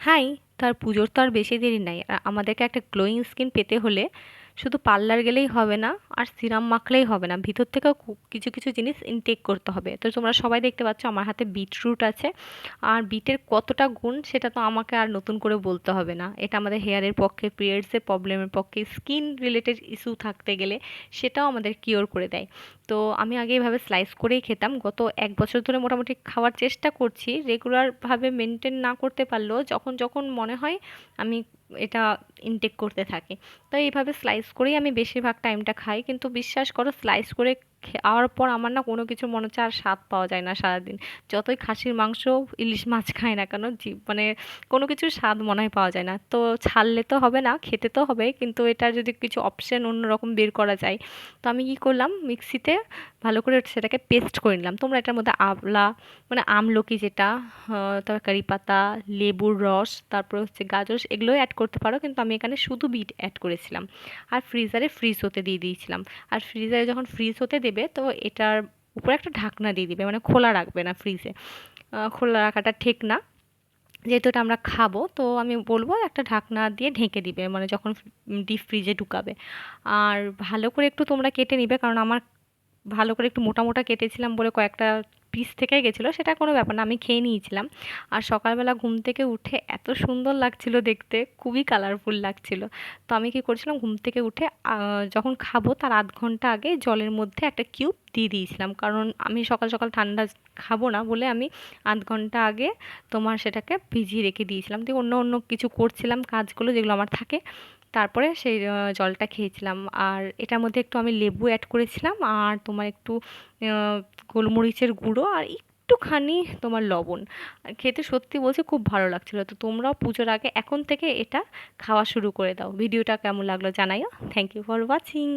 High! তার পুজোর তো আর বেশি দেরি নাই। আমাদেরকে একটা গ্লোয়িং স্কিন পেতে হলে শুধু পার্লার গেলেই হবে না, আর সিরাম মাখলেই হবে না। ভিতর থেকেও কিছু, কিছু জিনিস ইনটেক করতে হবে। তো তোমরা সবাই দেখতে পাচ্ছ আমার হাতে বিটরুট আছে। আর বিটের কতটা গুণ সেটা তো আমাকে আর নতুন করে বলতে হবে না। এটা আমাদের হেয়ারের পক্ষে, পিরিয়ডসের প্রবলেমের পক্ষে, স্কিন রিলেটেড ইস্যু থাকতে গেলে সেটাও আমাদের কিওর করে দেয়। তো আমি আগে এভাবে স্লাইস করেই খেতাম। গত ১ বছর ধরে মোটামুটি খাওয়ার চেষ্টা করছি। রেগুলারভাবে মেনটেন না করতে পারলেও যখন, যখন মনে হয় আমি এটা ইনটেক করতে থাকি। তো এইভাবে স্লাইস করেই আমি বেশিরভাগ টাইমটা খাই। কিন্তু বিশ্বাস করো স্লাইস করে খাওয়ার পর আমার না কোনো কিছুর মনে হচ্ছে আর স্বাদ পাওয়া যায় না সারাদিন। যতই খাসির মাংস, ইলিশ মাছ খাই না কেন মানে কোনো কিছুর স্বাদ মনে হয় পাওয়া যায় না। তো ছাড়লে তো হবে না, খেতে তো হবে। কিন্তু এটার যদি কিছু অপশন অন্যরকম বের করা যায়। তো আমি কি করলাম মিক্সিতে ভালো করে সেটাকে পেস্ট করে নিলাম। তোমরা এটার মধ্যে আমলা মানে আমলকি যেটা, তারপর কারি পাতা, লেবুর রস, তারপরে হচ্ছে গাজর এগুলোই অ্যাড করতে পারো। কিন্তু আমি এখানে শুধু বিট অ্যাড করেছিলাম। আর ফ্রিজারে ফ্রিজ হতে দিয়ে দিয়েছিলাম। আর ফ্রিজারে যখন ফ্রিজ হতে দেবে তো এটার উপরে একটা ঢাকনা দিয়ে দিবে, মানে খোলা রাখবে না ফ্রিজে। খোলা রাখাটা ঠিক না, যেহেতু এটা আমরা খাবো। তো আমি বলবো একটা ঢাকনা দিয়ে ঢেকে দিবে, মানে যখন ডিপ ফ্রিজে ঢুকাবে। আর ভালো করে একটু তোমরা কেটে নিবে, কারণ আমার ভালো করে একটু মোটা মোটা কেটেছিলাম বলে কয়েকটা পিস থেকে গেছিলো, সেটা কোনো ব্যাপার না, আমি খেয়ে নিয়েছিলাম। আর সকালবেলা ঘুম থেকে উঠে এত সুন্দর লাগছিল দেখতে, খুবই কালারফুল লাগছিল। তো আমি কি করেছিলাম, ঘুম থেকে উঠে যখন খাবো তার ০.৫ ঘন্টা আগে জলের মধ্যে একটা কিউব দিয়ে দিয়েছিলাম, কারণ আমি সকাল সকাল ঠান্ডা খাবো না বলে আমি ০.৫ ঘন্টা আগে তোমার সেটাকে ভিজিয়ে রেখে দিয়েছিলাম, দিয়ে অন্য অন্য কিছু করছিলাম কাজগুলো যেগুলো আমার থাকে। তারপরে সেই জলটা খেয়েছিলাম। আর এটার মধ্যে একটু আমি লেবু অ্যাড করেছিলাম, আর তোমার একটু আহ, গোলমরিচের গুঁড়ো, আর একটুখানি তোমার লবণ। আর খেতে সত্যি বলছি খুব ভালো লাগছিল। তো তোমরাও পুজোর আগে এখন থেকে এটা খাওয়া শুরু করে দাও। ভিডিওটা কেমন লাগলো জানাইও। Thank you for watching.